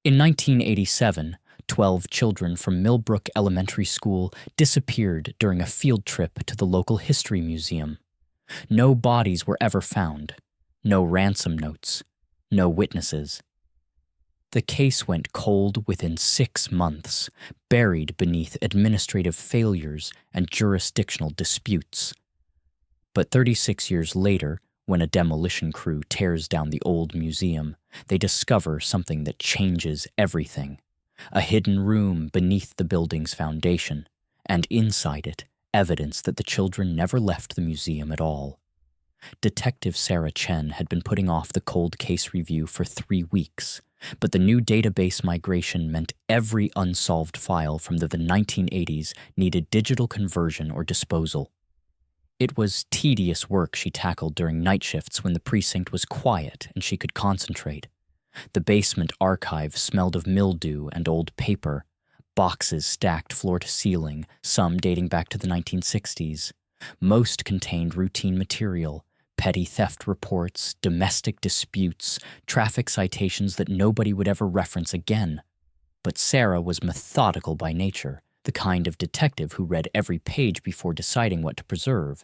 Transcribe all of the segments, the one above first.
In 1987, 12 children from Millbrook Elementary School disappeared during a field trip to the local history museum. No bodies were ever found, no ransom notes, no witnesses. The case went cold within 6 months, buried beneath administrative failures and jurisdictional disputes. But 36 years later, when a demolition crew tears down the old museum, they discover something that changes everything. A hidden room beneath the building's foundation, and inside it, evidence that the children never left the museum at all. Detective Sarah Chen had been putting off the cold case review for 3 weeks, but the new database migration meant every unsolved file from the 1980s needed digital conversion or disposal. It was tedious work she tackled during night shifts when the precinct was quiet and she could concentrate. The basement archive smelled of mildew and old paper, boxes stacked floor to ceiling, some dating back to the 1960s. Most contained routine material, petty theft reports, domestic disputes, traffic citations that nobody would ever reference again. But Sarah was methodical by nature, the kind of detective who read every page before deciding what to preserve.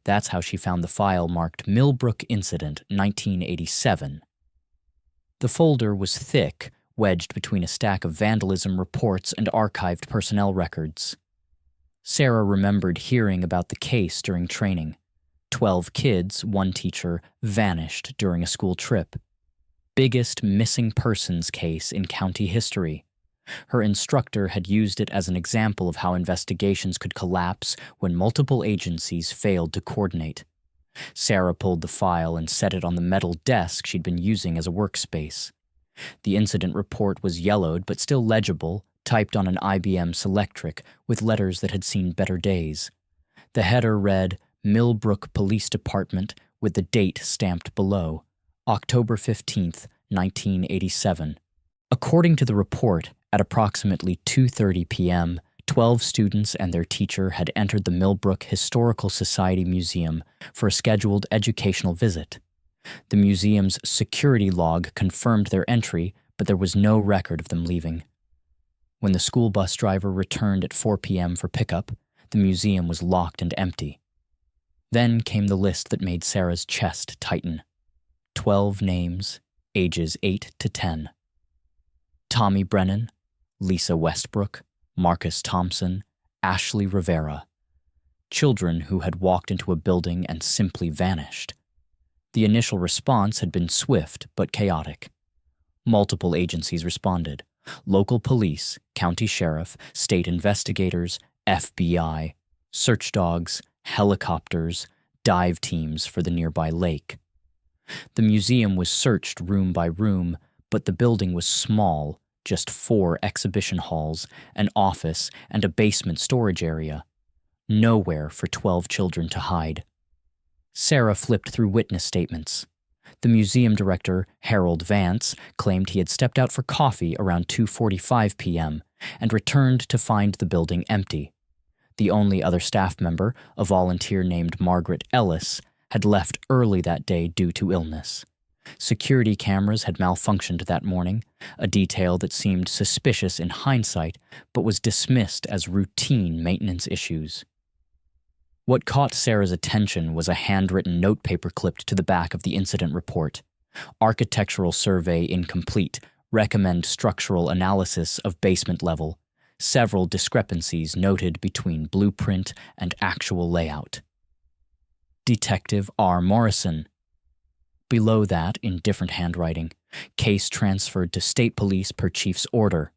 That's how she found the file marked Millbrook Incident 1987. The folder was thick, wedged between a stack of vandalism reports and archived personnel records. Sarah remembered hearing about the case during training. 12 kids, 1 teacher, vanished during a school trip. Biggest missing persons case in county history. Her instructor had used it as an example of how investigations could collapse when multiple agencies failed to coordinate. Sarah pulled the file and set it on the metal desk she'd been using as a workspace. The incident report was yellowed but still legible, typed on an IBM Selectric with letters that had seen better days. The header read, Millbrook Police Department, with the date stamped below, October 15th, 1987. According to the report, at approximately 2:30 p.m., 12 students and their teacher had entered the Millbrook Historical Society Museum for a scheduled educational visit. The museum's security log confirmed their entry, but there was no record of them leaving. When the school bus driver returned at 4 p.m. for pickup, the museum was locked and empty. Then came the list that made Sarah's chest tighten. 12 names, ages 8 to 10. Tommy Brennan, Lisa Westbrook, Marcus Thompson, Ashley Rivera. Children who had walked into a building and simply vanished. The initial response had been swift but chaotic. Multiple agencies responded. Local police, county sheriff, state investigators, FBI, search dogs, helicopters, dive teams for the nearby lake. The museum was searched room by room, but the building was small, just 4 exhibition halls, an office, and a basement storage area. Nowhere for 12 children to hide. Sarah flipped through witness statements. The museum director, Harold Vance, claimed he had stepped out for coffee around 2:45 p.m. and returned to find the building empty. The only other staff member, a volunteer named Margaret Ellis, had left early that day due to illness. Security cameras had malfunctioned that morning, a detail that seemed suspicious in hindsight but was dismissed as routine maintenance issues. What caught Sarah's attention was a handwritten notepaper clipped to the back of the incident report. Architectural survey incomplete. Recommend structural analysis of basement level. Several discrepancies noted between blueprint and actual layout. Detective R. Morrison. Below that, in different handwriting, case transferred to state police per chief's order.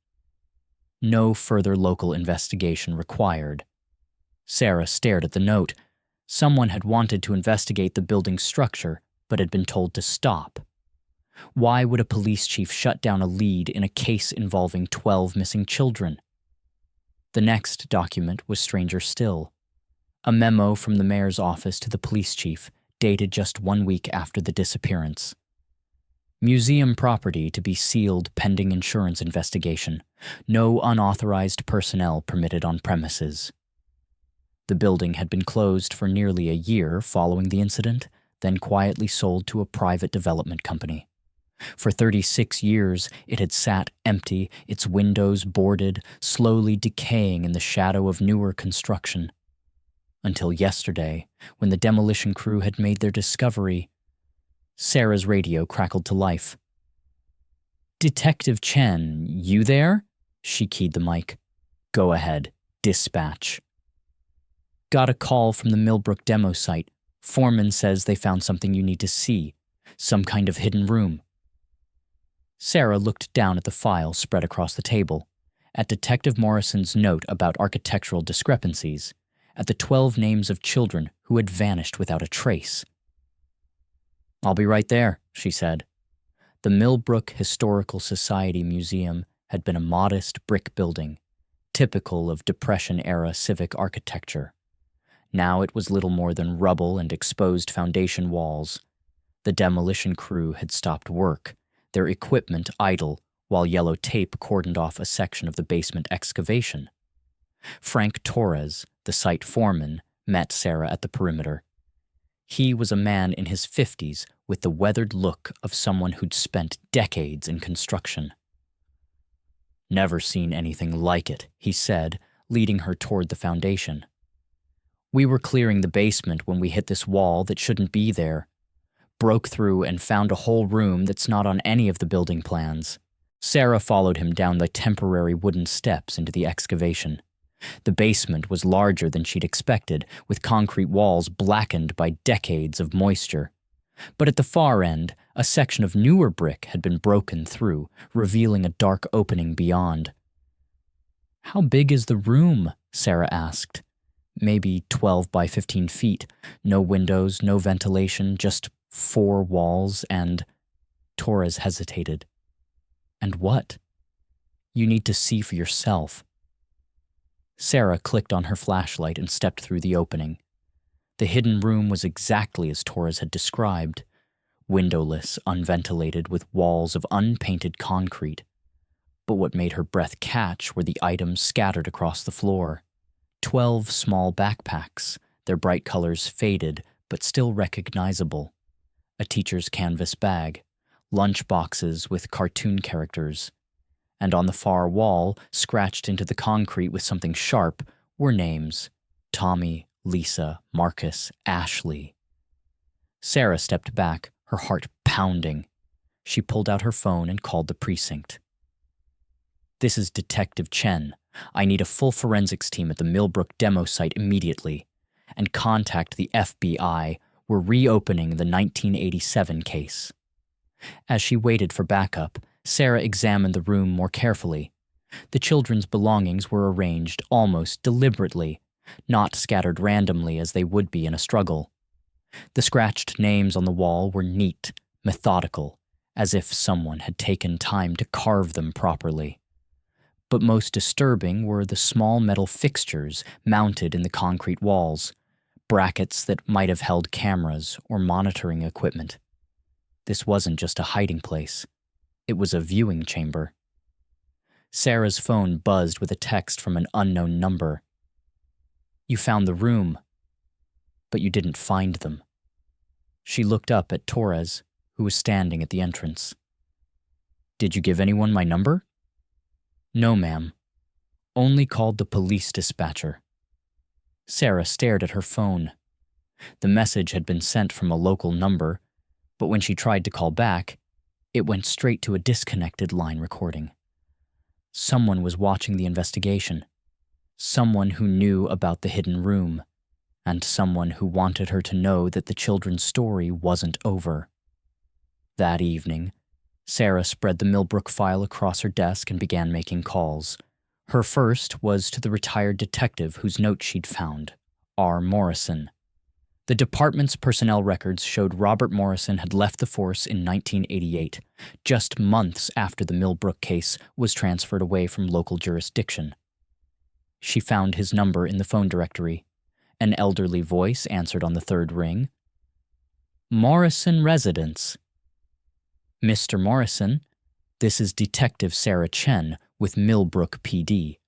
No further local investigation required. Sarah stared at the note. Someone had wanted to investigate the building's structure, but had been told to stop. Why would a police chief shut down a lead in a case involving 12 missing children? The next document was stranger still. A memo from the mayor's office to the police chief, dated just 1 week after the disappearance. Museum property to be sealed pending insurance investigation. No unauthorized personnel permitted on premises. The building had been closed for nearly a year following the incident, then quietly sold to a private development company. For 36 years, it had sat empty, its windows boarded, slowly decaying in the shadow of newer construction. Until yesterday, when the demolition crew had made their discovery, Sarah's radio crackled to life. "Detective Chen, you there?" She keyed the mic. "Go ahead. Dispatch." "Got a call from the Millbrook demo site. Foreman says they found something you need to see. Some kind of hidden room." Sarah looked down at the file spread across the table, at Detective Morrison's note about architectural discrepancies, at the 12 names of children who had vanished without a trace. "I'll be right there," she said. The Millbrook Historical Society Museum had been a modest brick building, typical of Depression-era civic architecture. Now it was little more than rubble and exposed foundation walls. The demolition crew had stopped work, their equipment idle, while yellow tape cordoned off a section of the basement excavation. Frank Torres, the site foreman, met Sarah at the perimeter. He was a man in his 50s with the weathered look of someone who'd spent decades in construction. "Never seen anything like it," he said, leading her toward the foundation. "We were clearing the basement when we hit this wall that shouldn't be there. Broke through and found a whole room that's not on any of the building plans." Sarah followed him down the temporary wooden steps into the excavation. The basement was larger than she'd expected, with concrete walls blackened by decades of moisture. But at the far end, a section of newer brick had been broken through, revealing a dark opening beyond. "How big is the room?" Sarah asked. "Maybe 12 by 15 feet. No windows, no ventilation, just 4 walls and—" Torres hesitated. "And what?" "You need to see for yourself." Sarah clicked on her flashlight and stepped through the opening. The hidden room was exactly as Torres had described, windowless, unventilated, with walls of unpainted concrete. But what made her breath catch were the items scattered across the floor. 12 small backpacks, their bright colors faded but still recognizable. A teacher's canvas bag, lunch boxes with cartoon characters. And on the far wall, scratched into the concrete with something sharp, were names: Tommy, Lisa, Marcus, Ashley. Sarah stepped back, her heart pounding. She pulled out her phone and called the precinct. "This is Detective Chen. I need a full forensics team at the Millbrook demo site immediately. And contact the FBI. We're reopening the 1987 case." As she waited for backup, Sarah examined the room more carefully. The children's belongings were arranged almost deliberately, not scattered randomly as they would be in a struggle. The scratched names on the wall were neat, methodical, as if someone had taken time to carve them properly. But most disturbing were the small metal fixtures mounted in the concrete walls, brackets that might have held cameras or monitoring equipment. This wasn't just a hiding place. It was a viewing chamber. Sarah's phone buzzed with a text from an unknown number. "You found the room, but you didn't find them." She looked up at Torres, who was standing at the entrance. "Did you give anyone my number?" "No, ma'am. Only called the police dispatcher." Sarah stared at her phone. The message had been sent from a local number, but when she tried to call back, it went straight to a disconnected line recording. Someone was watching the investigation. Someone who knew about the hidden room, and someone who wanted her to know that the children's story wasn't over. That evening, Sarah spread the Millbrook file across her desk and began making calls. Her first was to the retired detective whose note she'd found, R. Morrison. The department's personnel records showed Robert Morrison had left the force in 1988, just months after the Millbrook case was transferred away from local jurisdiction. She found his number in the phone directory. An elderly voice answered on the third ring. "Morrison Residence." "Mr. Morrison, this is Detective Sarah Chen with Millbrook PD.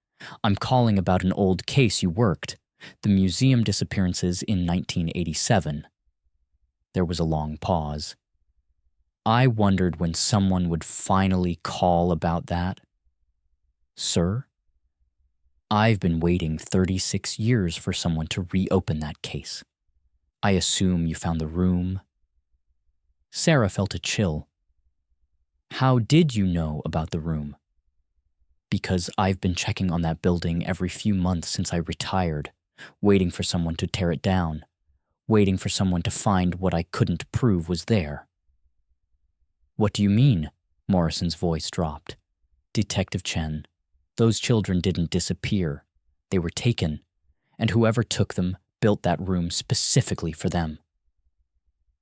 I'm calling about an old case you worked. The museum disappearances in 1987. There was a long pause. I wondered when someone would finally call about that. Sir, I've been waiting 36 years for someone to reopen that case. I assume you found the room. Sarah felt a chill. How did you know about the room? Because I've been checking on that building every few months since I retired, waiting for someone to tear it down, waiting for someone to find what I couldn't prove was there. What do you mean? Morrison's voice dropped. Detective Chen, those children didn't disappear. They were taken, and whoever took them built that room specifically for them.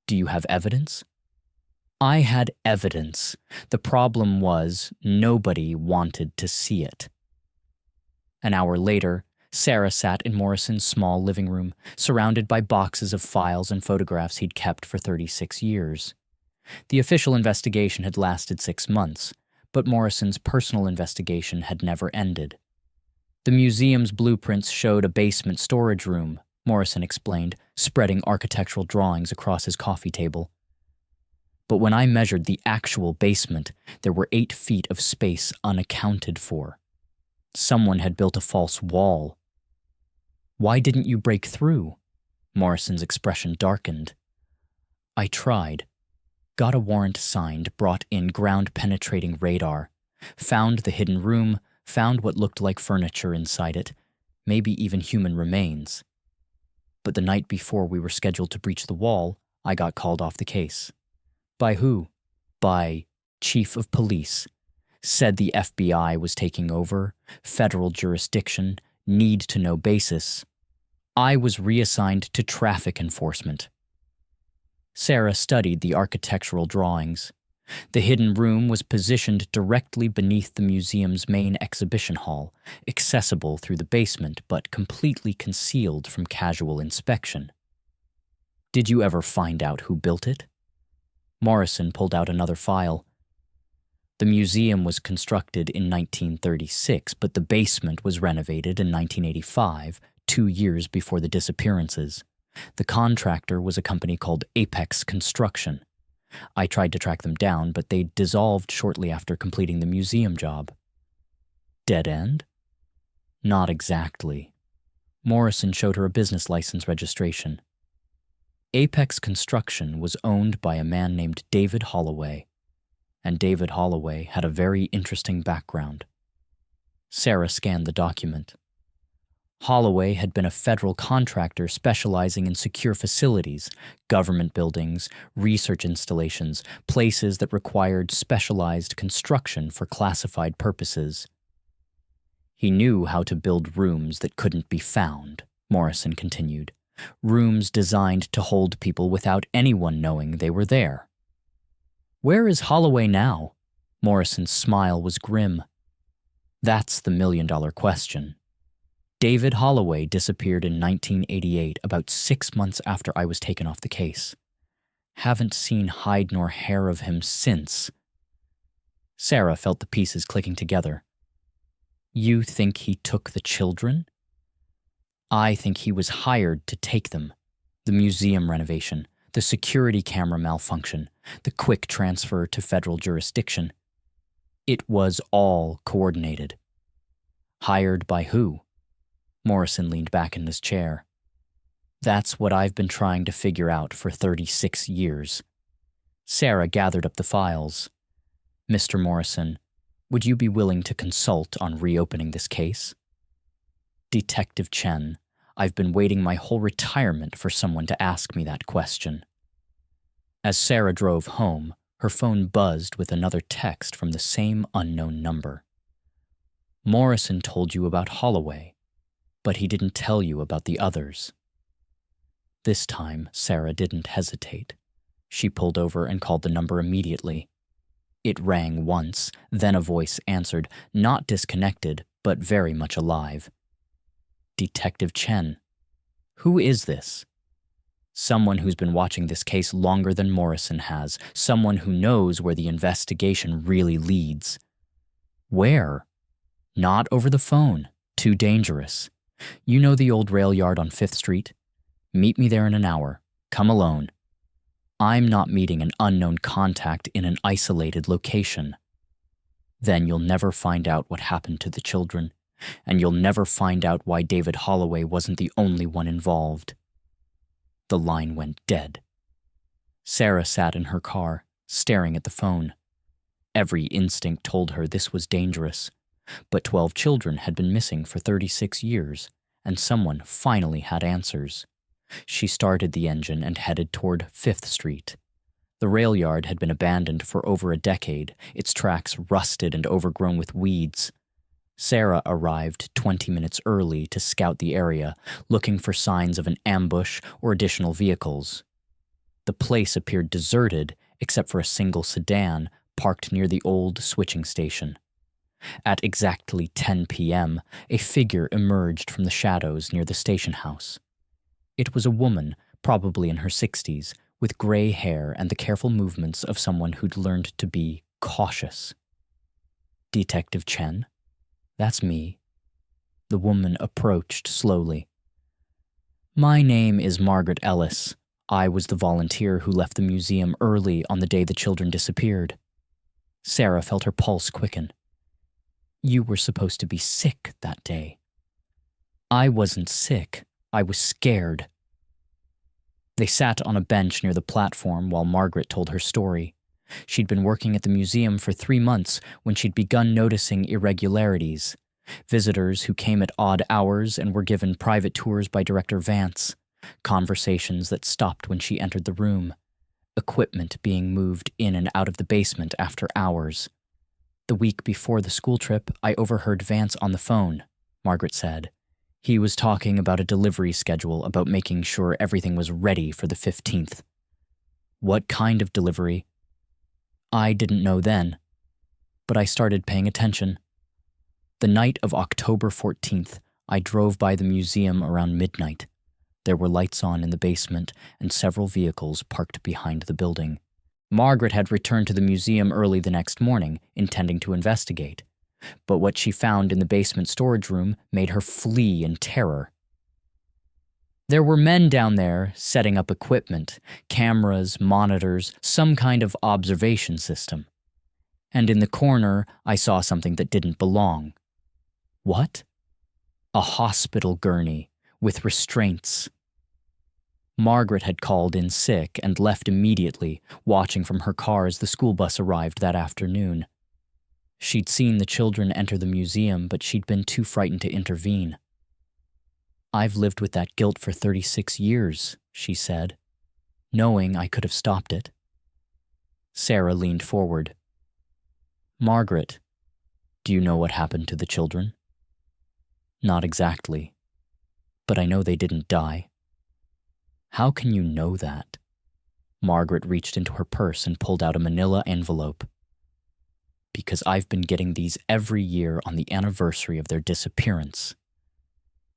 Do you have evidence? I had evidence. The problem was nobody wanted to see it. An hour later, Sarah sat in Morrison's small living room, surrounded by boxes of files and photographs he'd kept for 36 years. The official investigation had lasted 6 months, but Morrison's personal investigation had never ended. The museum's blueprints showed a basement storage room, Morrison explained, spreading architectural drawings across his coffee table. But when I measured the actual basement, there were 8 feet of space unaccounted for. Someone had built a false wall. Why didn't you break through? Morrison's expression darkened. I tried. Got a warrant signed, brought in ground-penetrating radar, found the hidden room, found what looked like furniture inside it, maybe even human remains. But the night before we were scheduled to breach the wall, I got called off the case. By who? By Chief of Police. Said the FBI was taking over, federal jurisdiction, need-to-know basis. I was reassigned to traffic enforcement. Sarah studied the architectural drawings. The hidden room was positioned directly beneath the museum's main exhibition hall, accessible through the basement but completely concealed from casual inspection. Did you ever find out who built it? Morrison pulled out another file. The museum was constructed in 1936, but the basement was renovated in 1985, 2 years before the disappearances. The contractor was a company called Apex Construction. I tried to track them down, but they dissolved shortly after completing the museum job. Dead end? Not exactly. Morrison showed her a business license registration. Apex Construction was owned by a man named David Holloway, and David Holloway had a very interesting background. Sarah scanned the document. Holloway had been a federal contractor specializing in secure facilities, government buildings, research installations, places that required specialized construction for classified purposes. He knew how to build rooms that couldn't be found, Morrison continued. Rooms designed to hold people without anyone knowing they were there. Where is Holloway now? Morrison's smile was grim. That's the million-dollar question. David Holloway disappeared in 1988, about 6 months after I was taken off the case. Haven't seen hide nor hair of him since. Sarah felt the pieces clicking together. You think he took the children? I think he was hired to take them. The museum renovation, the security camera malfunction, the quick transfer to federal jurisdiction. It was all coordinated. Hired by who? Morrison leaned back in his chair. That's what I've been trying to figure out for 36 years. Sarah gathered up the files. Mr. Morrison, would you be willing to consult on reopening this case? Detective Chen, I've been waiting my whole retirement for someone to ask me that question. As Sarah drove home, her phone buzzed with another text from the same unknown number. Morrison told you about Holloway, but he didn't tell you about the others. This time, Sarah didn't hesitate. She pulled over and called the number immediately. It rang once, then a voice answered, not disconnected, but very much alive. Detective Chen. Who is this? Someone who's been watching this case longer than Morrison has, someone who knows where the investigation really leads. Where? Not over the phone. Too dangerous. You know the old rail yard on 5th Street? Meet me there in an hour. Come alone. I'm not meeting an unknown contact in an isolated location. Then you'll never find out what happened to the children, and you'll never find out why David Holloway wasn't the only one involved. The line went dead. Sarah sat in her car, staring at the phone. Every instinct told her this was dangerous, but 12 children had been missing for 36 years, and someone finally had answers. She started the engine and headed toward 5th Street. The rail yard had been abandoned for over a decade, its tracks rusted and overgrown with weeds. Sarah arrived 20 minutes early to scout the area, looking for signs of an ambush or additional vehicles. The place appeared deserted except for a single sedan parked near the old switching station. At exactly 10 p.m., a figure emerged from the shadows near the station house. It was a woman, probably in her 60s, with gray hair and the careful movements of someone who'd learned to be cautious. "Detective Chen? That's me." The woman approached slowly. "My name is Margaret Ellis. I was the volunteer who left the museum early on the day the children disappeared." Sarah felt her pulse quicken. "You were supposed to be sick that day." "I wasn't sick. I was scared." They sat on a bench near the platform while Margaret told her story. She'd been working at the museum for 3 months when she'd begun noticing irregularities. Visitors who came at odd hours and were given private tours by Director Vance. Conversations that stopped when she entered the room. Equipment being moved in and out of the basement after hours. "The week before the school trip, I overheard Vance on the phone," Margaret said. "He was talking about a delivery schedule, about making sure everything was ready for the 15th. "What kind of delivery?" "I didn't know then, but I started paying attention. The night of October 14th, I drove by the museum around midnight. There were lights on in the basement and several vehicles parked behind the building. Margaret had returned to the museum early the next morning, intending to investigate. But what she found in the basement storage room made her flee in terror. There were men down there setting up equipment, cameras, monitors, some kind of observation system. And in the corner, I saw something that didn't belong." "What?" "A hospital gurney with restraints." Margaret had called in sick and left immediately, watching from her car as the school bus arrived that afternoon. She'd seen the children enter the museum, but she'd been too frightened to intervene. "I've lived with that guilt for 36 years, she said, knowing I could have stopped it. Sarah leaned forward. "Margaret, do you know what happened to the children?" "Not exactly, but I know they didn't die." "How can you know that?" Margaret reached into her purse and pulled out a manila envelope. "Because I've been getting these every year on the anniversary of their disappearance."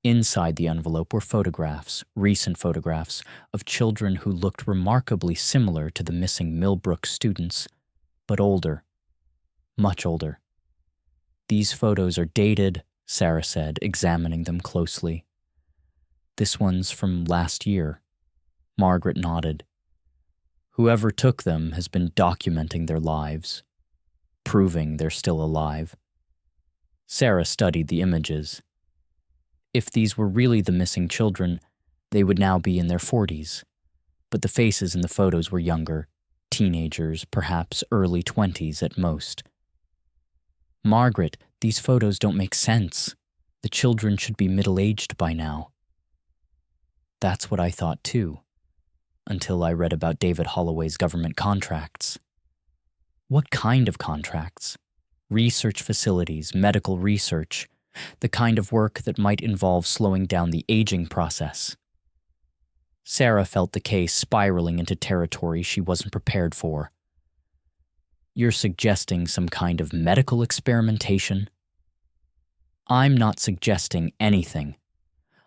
Inside the envelope were photographs, recent photographs, of children who looked remarkably similar to the missing Millbrook students, but older. Much older. "These photos are dated," Sarah said, examining them closely. "This one's from last year." Margaret nodded. "Whoever took them has been documenting their lives, proving they're still alive." Sarah studied the images. If these were really the missing children, they would now be in their 40s. But the faces in the photos were younger, teenagers, perhaps early 20s at most. "Margaret, these photos don't make sense. The children should be middle-aged by now." "That's what I thought too, until I read about David Holloway's government contracts." "What kind of contracts?" "Research facilities, medical research, the kind of work that might involve slowing down the aging process." Sarah felt the case spiraling into territory she wasn't prepared for. "You're suggesting some kind of medical experimentation?" "I'm not suggesting anything.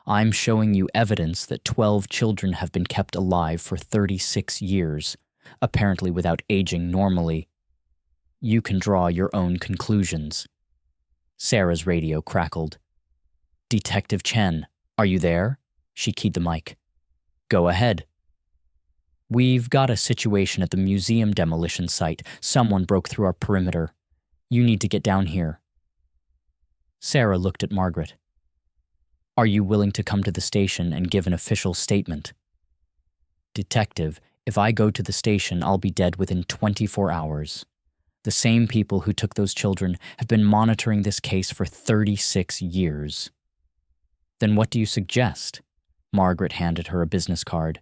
I'm showing you evidence that 12 children have been kept alive for 36 years, apparently without aging normally. You can draw your own conclusions." Sarah's radio crackled. "Detective Chen, are you there?" She keyed the mic. "Go ahead." We've got a situation at the museum demolition site. Someone broke through our perimeter. You need to get down here. Sarah looked at Margaret. Are you willing to come to the station and give an official statement? Detective, if I go to the station, I'll be dead within 24 hours. The same people who took those children have been monitoring this case for 36 years. Then what do you suggest? Margaret handed her a business card.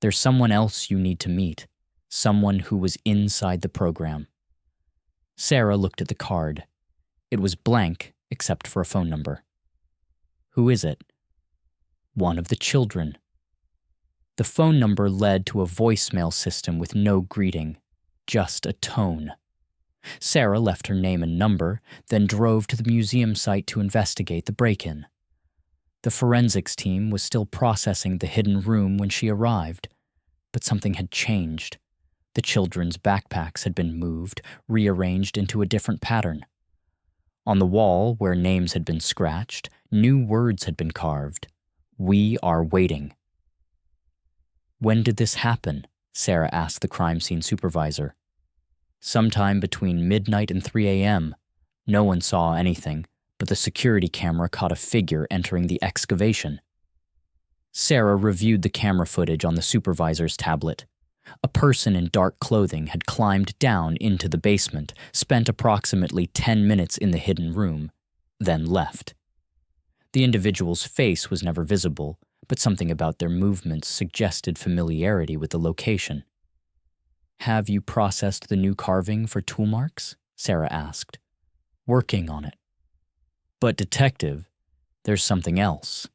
There's someone else you need to meet, someone who was inside the program. Sarah looked at the card. It was blank except for a phone number. Who is it? One of the children. The phone number led to a voicemail system with no greeting, just a tone. Sarah left her name and number, then drove to the museum site to investigate the break-in. The forensics team was still processing the hidden room when she arrived, but something had changed. The children's backpacks had been moved, rearranged into a different pattern. On the wall, where names had been scratched, new words had been carved. We are waiting. When did this happen? Sarah asked the crime scene supervisor. Sometime between midnight and 3 a.m. No one saw anything, but the security camera caught a figure entering the excavation. Sarah reviewed the camera footage on the supervisor's tablet. A person in dark clothing had climbed down into the basement, spent approximately 10 minutes in the hidden room, then left. The individual's face was never visible, but something about their movements suggested familiarity with the location. Have you processed the new carving for tool marks? Sarah asked. Working on it. But detective, there's something else.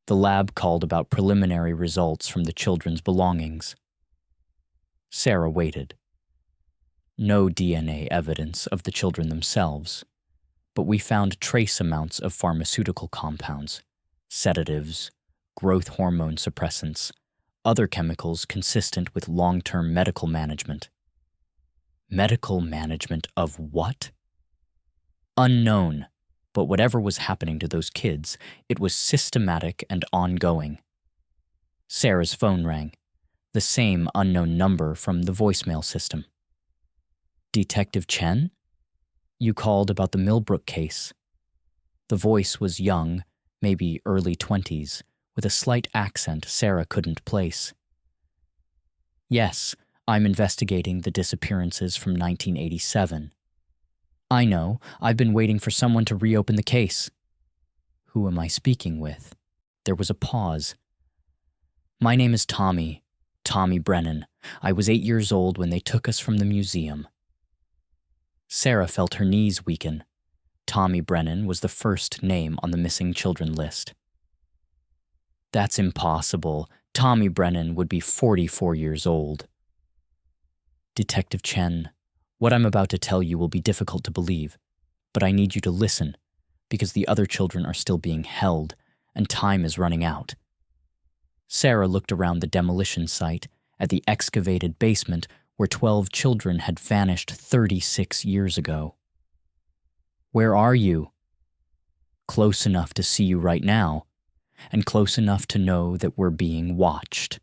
The lab called about preliminary results from the children's belongings. Sarah waited. No DNA evidence of the children themselves, but we found trace amounts of pharmaceutical compounds, sedatives, growth hormone suppressants, other chemicals consistent with long-term medical management. Medical management of what? Unknown, but whatever was happening to those kids, it was systematic and ongoing. Sarah's phone rang, the same unknown number from the voicemail system. Detective Chen? You called about the Millbrook case. The voice was young, maybe early 20s, with a slight accent Sarah couldn't place. Yes, I'm investigating the disappearances from 1987. I know, I've been waiting for someone to reopen the case. Who am I speaking with? There was a pause. My name is Tommy Brennan. I was 8 years old when they took us from the museum. Sarah felt her knees weaken. Tommy Brennan was the first name on the missing children list. That's impossible. Tommy Brennan would be 44 years old. Detective Chen, what I'm about to tell you will be difficult to believe, but I need you to listen, because the other children are still being held, and time is running out. Sarah looked around the demolition site at the excavated basement where 12 children had vanished 36 years ago. Where are you? Close enough to see you right now, and close enough to know that we're being watched.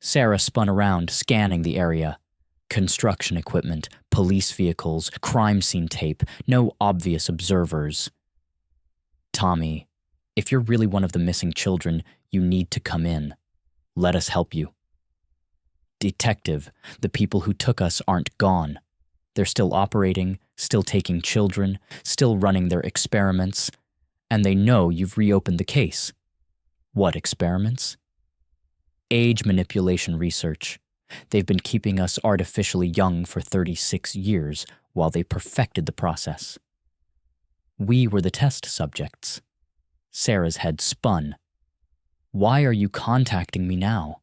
Sarah spun around, scanning the area. Construction equipment, police vehicles, crime scene tape, no obvious observers. Tommy, if you're really one of the missing children, you need to come in. Let us help you. Detective, the people who took us aren't gone. They're still operating, still taking children, still running their experiments, and they know you've reopened the case. What experiments? Age manipulation research. They've been keeping us artificially young for 36 years while they perfected the process. We were the test subjects. Sarah's head spun. Why are you contacting me now?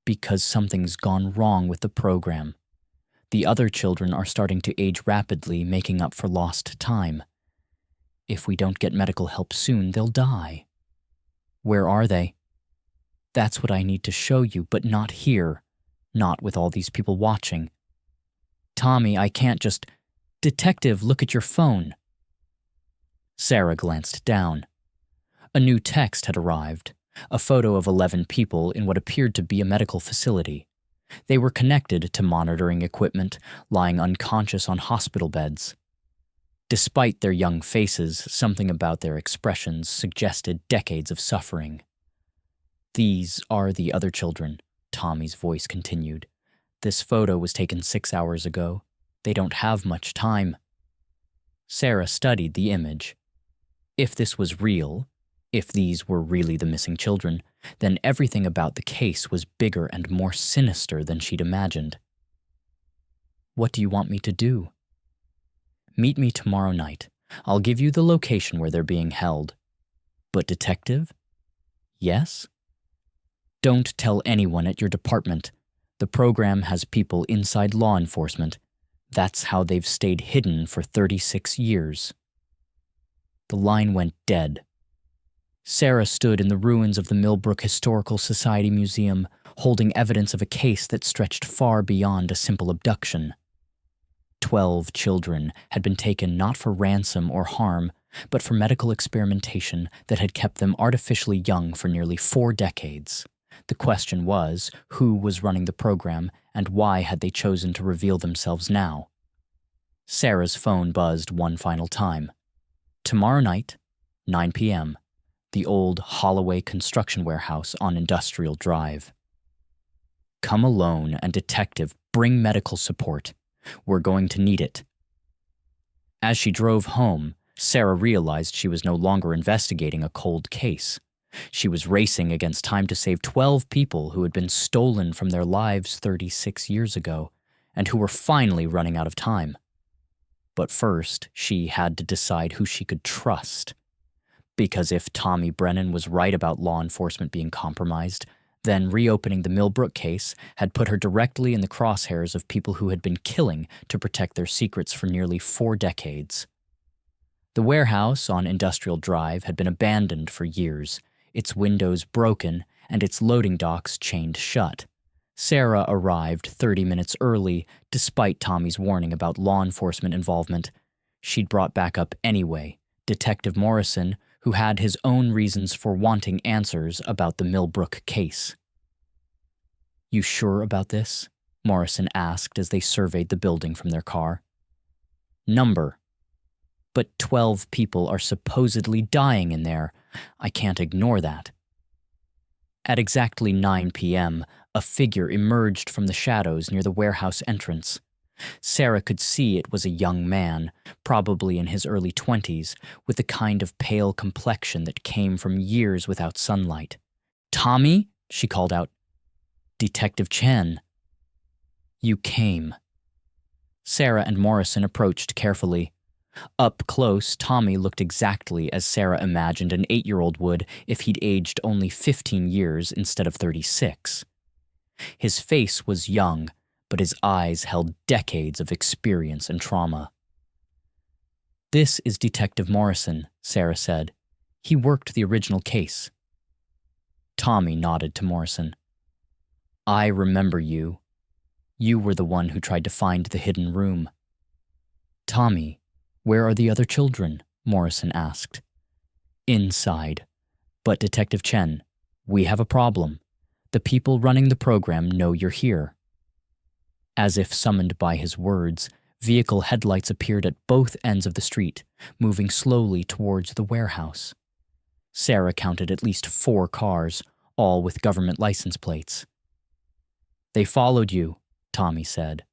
Because something's gone wrong with the program. The other children are starting to age rapidly, making up for lost time. If we don't get medical help soon, they'll die. Where are they? That's what I need to show you, but not here. Not with all these people watching. Tommy, I can't just... Detective, look at your phone. Sarah glanced down. A new text had arrived, a photo of 11 people in what appeared to be a medical facility. They were connected to monitoring equipment, lying unconscious on hospital beds. Despite their young faces, something about their expressions suggested decades of suffering. "These are the other children," Tommy's voice continued. "This photo was taken 6 hours ago. They don't have much time." Sarah studied the image. If this was real, if these were really the missing children, then everything about the case was bigger and more sinister than she'd imagined. "What do you want me to do?" "Meet me tomorrow night. I'll give you the location where they're being held." "But detective?" "Yes?" "Don't tell anyone at your department. The program has people inside law enforcement. That's how they've stayed hidden for 36 years. The line went dead. Sarah stood in the ruins of the Millbrook Historical Society Museum, holding evidence of a case that stretched far beyond a simple abduction. 12 children had been taken not for ransom or harm, but for medical experimentation that had kept them artificially young for nearly 4 decades. The question was, who was running the program, and why had they chosen to reveal themselves now? Sarah's phone buzzed one final time. Tomorrow night, 9 p.m., the old Holloway construction warehouse on Industrial Drive. "Come alone, and detective, bring medical support. We're going to need it." As she drove home, Sarah realized she was no longer investigating a cold case. She was racing against time to save 12 people who had been stolen from their lives 36 years ago, and who were finally running out of time. But first, she had to decide who she could trust. Because if Tommy Brennan was right about law enforcement being compromised, then reopening the Millbrook case had put her directly in the crosshairs of people who had been killing to protect their secrets for nearly 4 decades. The warehouse on Industrial Drive had been abandoned for years, its windows broken and its loading docks chained shut. Sarah arrived 30 minutes early, despite Tommy's warning about law enforcement involvement. She'd brought backup anyway, Detective Morrison, who had his own reasons for wanting answers about the Millbrook case. "You sure about this?" Morrison asked as they surveyed the building from their car. "Number. But 12 people are supposedly dying in there. I can't ignore that." At exactly 9 p.m., a figure emerged from the shadows near the warehouse entrance. Sarah could see it was a young man, probably in his early 20s, with the kind of pale complexion that came from years without sunlight. "Tommy?" she called out. "Detective Chen." "You came." Sarah and Morrison approached carefully. Up close, Tommy looked exactly as Sarah imagined an 8-year-old would if he'd aged only 15 years instead of 36. His face was young, but his eyes held decades of experience and trauma. "This is Detective Morrison," Sarah said. "He worked the original case." Tommy nodded to Morrison. "I remember you. You were the one who tried to find the hidden room." "Tommy, where are the other children?" Morrison asked. "Inside. But Detective Chen, we have a problem. The people running the program know you're here." As if summoned by his words, vehicle headlights appeared at both ends of the street, moving slowly towards the warehouse. Sarah counted at least 4 cars, all with government license plates. "They followed you," Tommy said.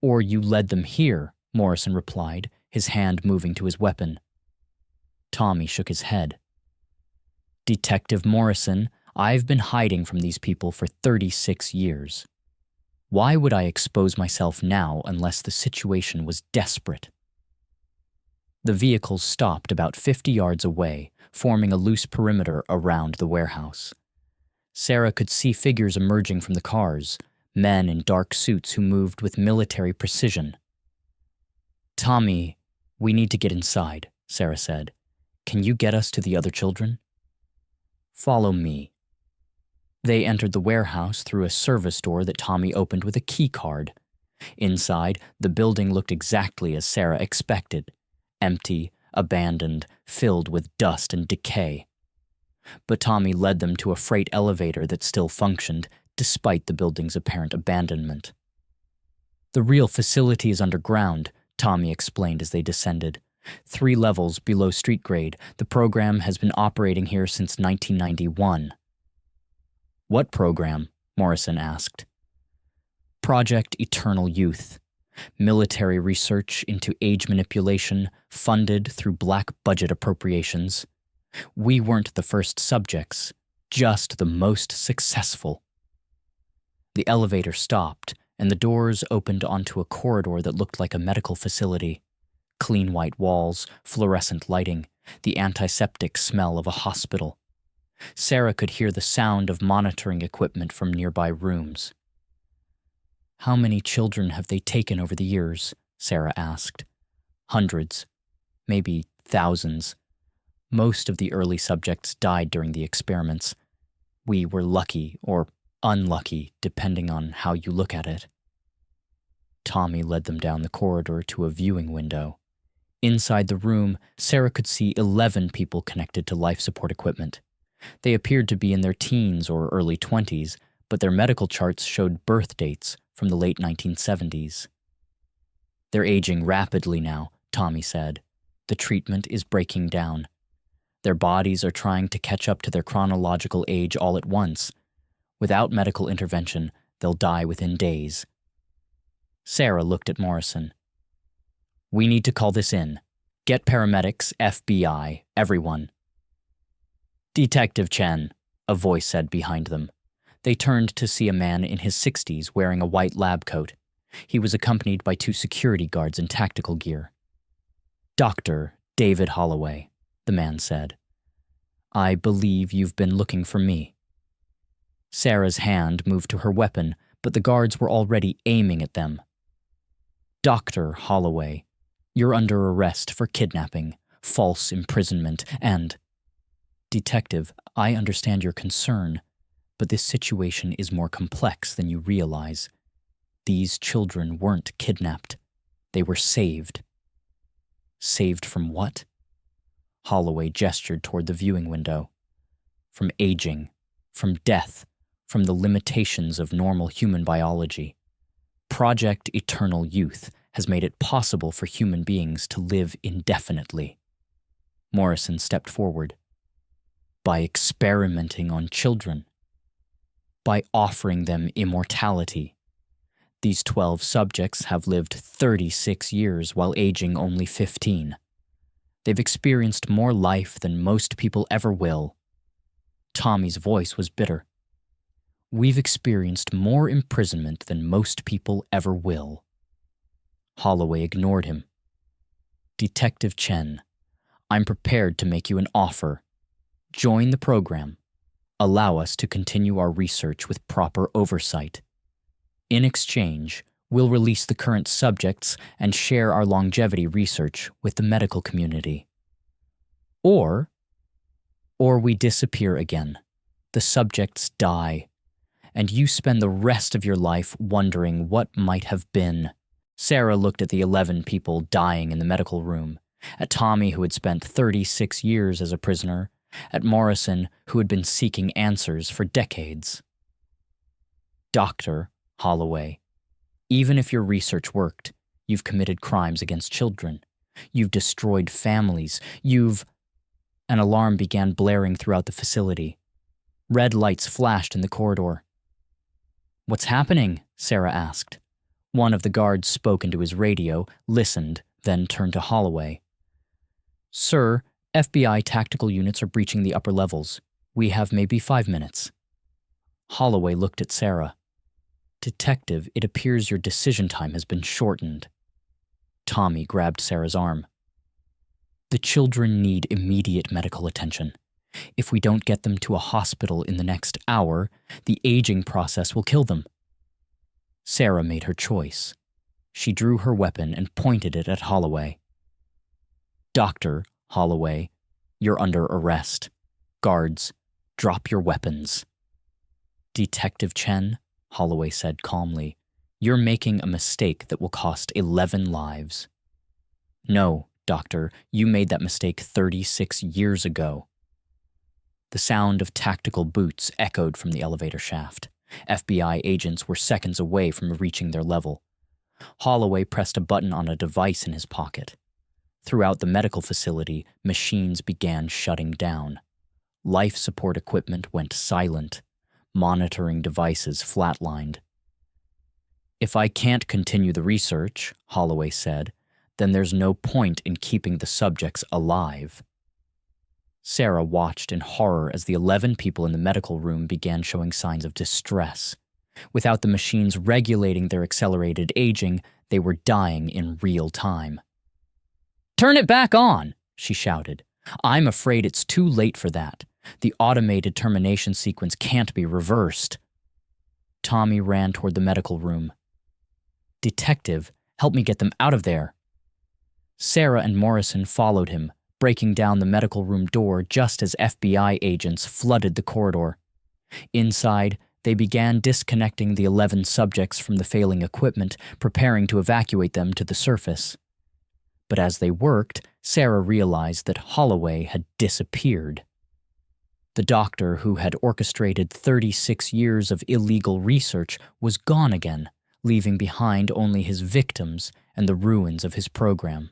"Or you led them here," Morrison replied, his hand moving to his weapon. Tommy shook his head. "Detective Morrison, I've been hiding from these people for 36 years. Why would I expose myself now unless the situation was desperate?" The vehicles stopped about 50 yards away, forming a loose perimeter around the warehouse. Sarah could see figures emerging from the cars, men in dark suits who moved with military precision. "Tommy, we need to get inside," Sarah said. "Can you get us to the other children?" "Follow me." They entered the warehouse through a service door that Tommy opened with a key card. Inside, the building looked exactly as Sarah expected. Empty, abandoned, filled with dust and decay. but Tommy led them to a freight elevator that still functioned, despite the building's apparent abandonment. The real facility is underground, Tommy explained as they descended. 3 levels below street grade. The program has been operating here since 1991. What program? Morrison asked. Project Eternal Youth. Military research into age manipulation funded through black budget appropriations. We weren't the first subjects, just the most successful. The elevator stopped, and the doors opened onto a corridor that looked like a medical facility. Clean white walls, fluorescent lighting, the antiseptic smell of a hospital. Sarah could hear the sound of monitoring equipment from nearby rooms. How many children have they taken over the years? Sarah asked. Hundreds, maybe thousands. Most of the early subjects died during the experiments. We were lucky or unlucky, depending on how you look at it. Tommy led them down the corridor to a viewing window. Inside the room, Sarah could see 11 people connected to life support equipment. They appeared to be in their teens or early 20s, but their medical charts showed birth dates from the late 1970s. They're aging rapidly now, Tommy said. The treatment is breaking down. Their bodies are trying to catch up to their chronological age all at once. Without medical intervention, they'll die within days. Sarah looked at Morrison. We need to call this in. Get paramedics, FBI, everyone. Detective Chen, a voice said behind them. They turned to see a man in his 60s wearing a white lab coat. He was accompanied by 2 security guards in tactical gear. Dr. David Holloway, the man said. I believe you've been looking for me. Sarah's hand moved to her weapon, but the guards were already aiming at them. Dr. Holloway, you're under arrest for kidnapping, false imprisonment, and... Detective, I understand your concern, but this situation is more complex than you realize. These children weren't kidnapped. They were saved. Saved from what? Holloway gestured toward the viewing window. From aging, from death, from the limitations of normal human biology. Project Eternal Youth has made it possible for human beings to live indefinitely. Morrison stepped forward. By experimenting on children. By offering them immortality. These 12 subjects have lived 36 years while aging only 15. They've experienced more life than most people ever will. Tommy's voice was bitter. We've experienced more imprisonment than most people ever will. Holloway ignored him. Detective Chen, I'm prepared to make you an offer. Join the program. Allow us to continue our research with proper oversight. In exchange, we'll release the current subjects and share our longevity research with the medical community. Or we disappear again. The subjects die, and you spend the rest of your life wondering what might have been. Sarah looked at the 11 people dying in the medical room, at Tommy, who had spent 36 years as a prisoner, at Morrison, who had been seeking answers for decades. Dr. Holloway, even if your research worked, you've committed crimes against children. You've destroyed families. An alarm began blaring throughout the facility. Red lights flashed in the corridor. What's happening? Sarah asked. One of the guards spoke into his radio, listened, then turned to Holloway. Sir, FBI tactical units are breaching the upper levels. We have maybe 5 minutes. Holloway looked at Sarah. Detective, it appears your decision time has been shortened. Tommy grabbed Sarah's arm. The children need immediate medical attention. If we don't get them to a hospital in the next hour, the aging process will kill them. Sarah made her choice. She drew her weapon and pointed it at Holloway. Dr. Holloway, you're under arrest. Guards, drop your weapons. Detective Chen, Holloway said calmly, you're making a mistake that will cost 11 lives. No, Doctor, you made that mistake 36 years ago. The sound of tactical boots echoed from the elevator shaft. FBI agents were seconds away from reaching their level. Holloway pressed a button on a device in his pocket. Throughout the medical facility, machines began shutting down. Life support equipment went silent. Monitoring devices flatlined. "If I can't continue the research," Holloway said, "then there's no point in keeping the subjects alive." Sarah watched in horror as the 11 people in the medical room began showing signs of distress. Without the machines regulating their accelerated aging, they were dying in real time. "Turn it back on!" she shouted. "I'm afraid it's too late for that. The automated termination sequence can't be reversed." Tommy ran toward the medical room. "Detective, help me get them out of there." Sarah and Morrison followed him, breaking down the medical room door just as FBI agents flooded the corridor. Inside, they began disconnecting the 11 subjects from the failing equipment, preparing to evacuate them to the surface. But as they worked, Sarah realized that Holloway had disappeared. The doctor who had orchestrated 36 years of illegal research was gone again, leaving behind only his victims and the ruins of his program.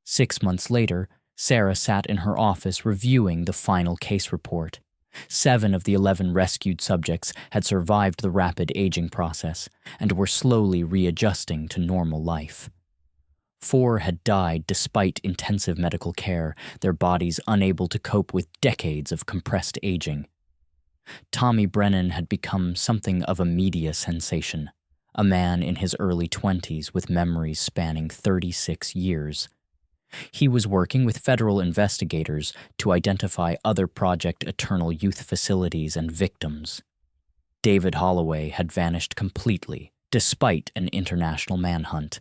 6 months later, Sarah sat in her office reviewing the final case report. 7 of the 11 rescued subjects had survived the rapid aging process and were slowly readjusting to normal life. 4 had died despite intensive medical care, their bodies unable to cope with decades of compressed aging. Tommy Brennan had become something of a media sensation, a man in his early 20s with memories spanning 36 years. He was working with federal investigators to identify other Project Eternal Youth facilities and victims. David Holloway had vanished completely, despite an international manhunt.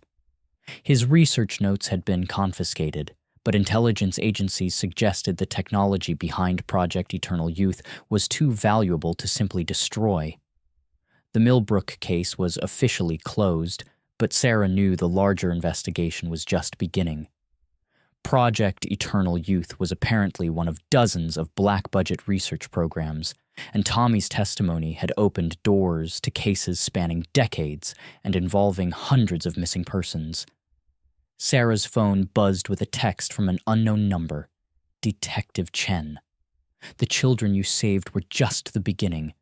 His research notes had been confiscated, but intelligence agencies suggested the technology behind Project Eternal Youth was too valuable to simply destroy. The Millbrook case was officially closed, but Sarah knew the larger investigation was just beginning. Project Eternal Youth was apparently one of dozens of black-budget research programs, and Tommy's testimony had opened doors to cases spanning decades and involving hundreds of missing persons. Sarah's phone buzzed with a text from an unknown number. "Detective Chen. The children you saved were just the beginning.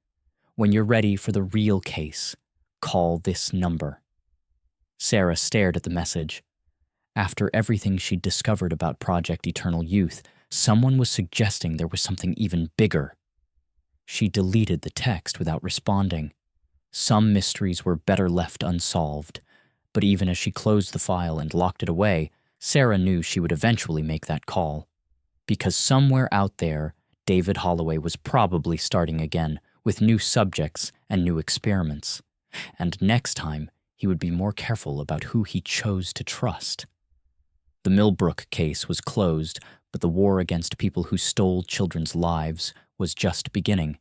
When you're ready for the real case, call this number." Sarah stared at the message. After everything she'd discovered about Project Eternal Youth, someone was suggesting there was something even bigger. She deleted the text without responding. Some mysteries were better left unsolved, but even as she closed the file and locked it away, Sarah knew she would eventually make that call. Because somewhere out there, David Holloway was probably starting again, with new subjects and new experiments. And next time, he would be more careful about who he chose to trust. The Millbrook case was closed, but the war against people who stole children's lives was just beginning.